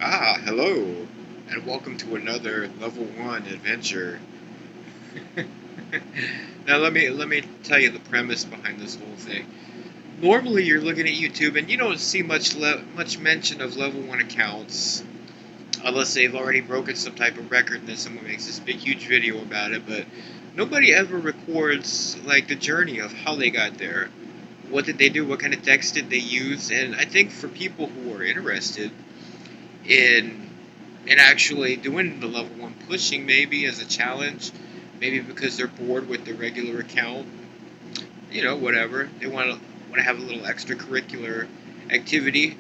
Hello, and welcome to another level 1 adventure. Now let me tell you the premise behind this whole thing. Normally you're looking at YouTube and you don't see much mention of level 1 accounts unless they've already broken some type of record and then someone makes this big huge video about it, but nobody ever records like the journey of how they got there. What did they do? What kind of decks did they use? And I think for people who are interested in actually doing the level 1 pushing maybe as a challenge, maybe because they're bored with the regular account, whatever. They want to have a little extracurricular activity.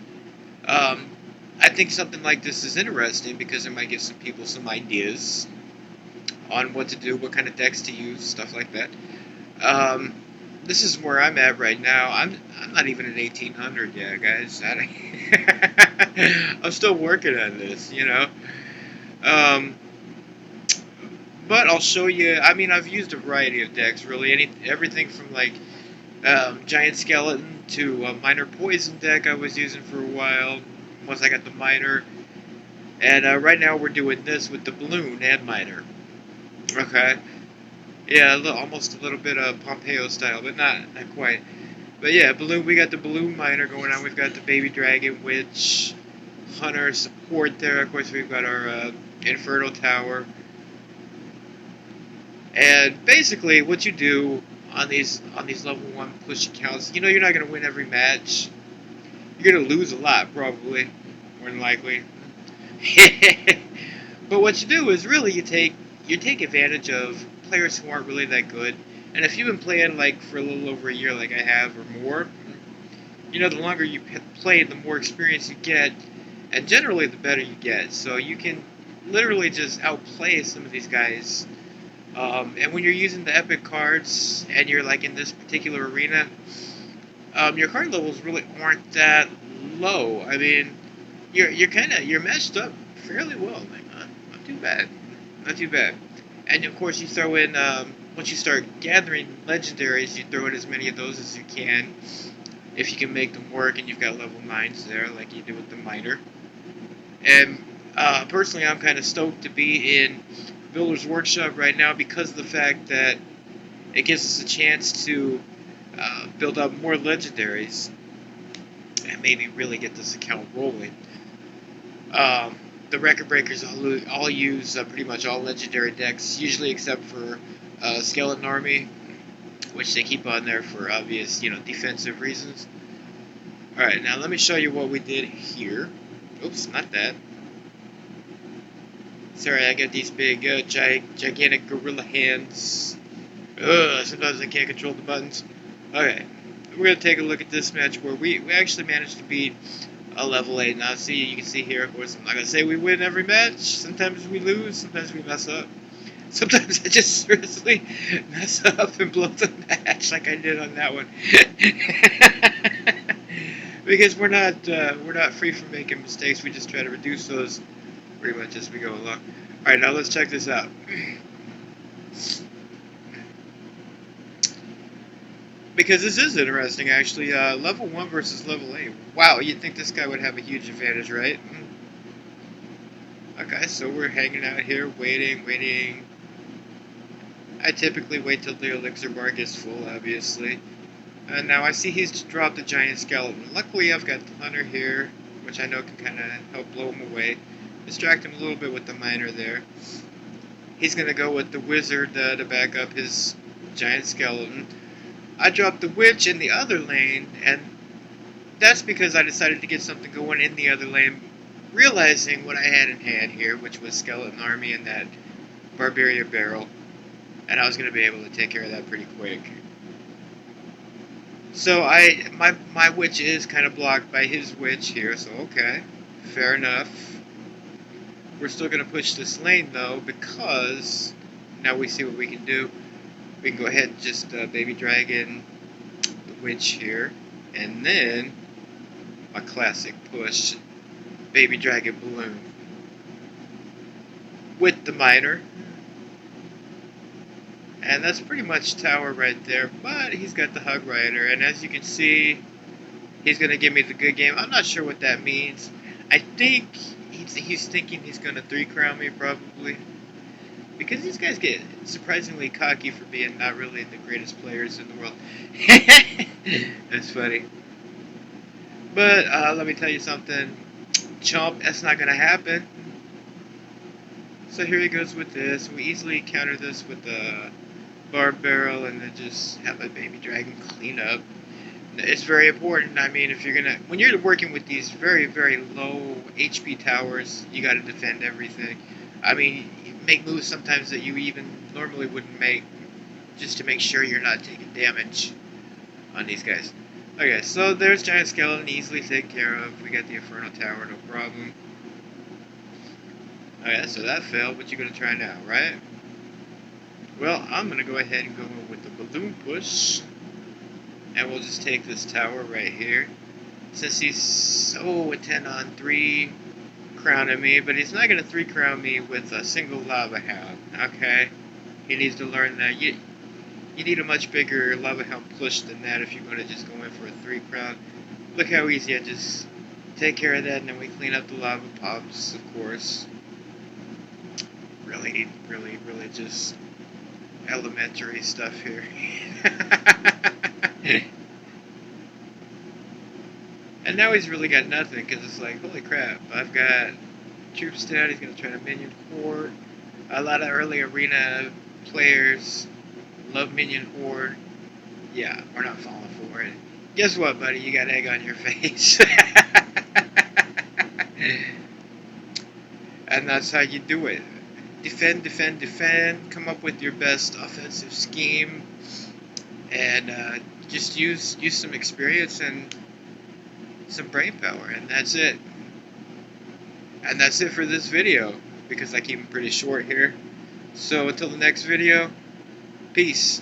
Um, I think something like this is interesting because it might give some people some ideas on what to do, what kind of decks to use, stuff like that. Um, this is where I'm at right now. I'm not even at 1800 yet, guys. I'm still working on this. Um, but I'll show you. I mean, I've used a variety of decks, really. Everything from like giant skeleton to a minor poison deck I was using for a while. Once I got the minor, and right now we're doing this with the balloon and minor. Okay. Yeah, almost a little bit of Pompeo style, but not quite. But yeah, balloon. We got the balloon miner going on. We've got the baby dragon, witch, hunter support there. Of course, we've got our inferno tower. And basically, what you do on these level 1 push accounts, you're not going to win every match. You're going to lose a lot, probably, more than likely. But what you do is really you take advantage of players who aren't really that good. And if you've been playing like for a little over a year, like I have, or more, the longer you play, the more experience you get, and generally the better you get. So you can literally just outplay some of these guys. And when you're using the epic cards and you're like in this particular arena, your card levels really aren't that low. I mean, you're matched up fairly well. Like not too bad, not too bad. And of course, you throw in once you start gathering legendaries, you throw in as many of those as you can. If you can make them work, and you've got level 9s there, like you do with the miner. And personally, I'm kind of stoked to be in Builder's Workshop right now because of the fact that it gives us a chance to build up more legendaries and maybe really get this account rolling. The record breakers all use pretty much all legendary decks, usually except for Skeleton Army, which they keep on there for obvious, defensive reasons. All right, now let me show you what we did here. Oops, not that. Sorry, I got these big, gigantic gorilla hands. Ugh, sometimes I can't control the buttons. Okay, we're going to take a look at this match where we actually managed to beat a level 8. Now, you can see here, of course, I'm not going to say we win every match. Sometimes we lose, sometimes we mess up. Sometimes I just seriously mess up and blow the match like I did on that one. Because we're not free from making mistakes. We just try to reduce those pretty much as we go along. All right, now let's check this out. Because this is interesting, actually. Level 1 versus level 8. Wow, you'd think this guy would have a huge advantage, right? Okay, so we're hanging out here, waiting. I typically wait till the elixir bar gets full, obviously. Now I see he's dropped the giant skeleton. Luckily, I've got the hunter here, which I know can kind of help blow him away. Distract him a little bit with the miner there. He's going to go with the wizard to back up his giant skeleton. I dropped the witch in the other lane, and that's because I decided to get something going in the other lane, realizing what I had in hand here, which was Skeleton Army and that Barbarian Barrel, and I was going to be able to take care of that pretty quick. So my witch is kind of blocked by his witch here, so okay, fair enough. We're still going to push this lane, though, because now we see what we can do. We can go ahead and just baby dragon the witch here, and then a classic push, baby dragon balloon with the miner. And that's pretty much tower right there, but he's got the hug rider, and as you can see, he's going to give me the good game. I'm not sure what that means. I think he's thinking he's gonna 3 crown me probably. Because these guys get surprisingly cocky for being not really the greatest players in the world. That's funny. But let me tell you something. Chomp, that's not going to happen. So here he goes with this. We easily counter this with the bar barrel and then just have a baby dragon clean up. It's very important. I mean, if you're going to... When you're working with these very, very low HP towers, you got to defend everything. I mean, you make moves sometimes that you even normally wouldn't make just to make sure you're not taking damage on these guys. Okay, so there's Giant Skeleton, easily taken care of. We got the Inferno Tower, no problem. Okay, so that failed. What you gonna try now, right? Well, I'm gonna go ahead and go with the Balloon Push. And we'll just take this tower right here. Since he's so intent on 3 crowning me, but he's not gonna 3-crown me with a single Lava Hound, okay? He needs to learn that. You need a much bigger Lava Hound push than that if you're going to just go in for a 3-crown. Look how easy I just take care of that, and then we clean up the lava pops, of course. Really just elementary stuff here. And now he's really got nothing, because it's like, holy crap, I've got troops down, he's going to try to minion horde. A lot of early arena players love minion horde. Yeah, we're not falling for it. Guess what, buddy? You got egg on your face. And that's how you do it. Defend, defend, defend. Come up with your best offensive scheme. And just use some experience and some brain power. And that's it. And that's it for this video. Because I keep them pretty short here. So until the next video, peace.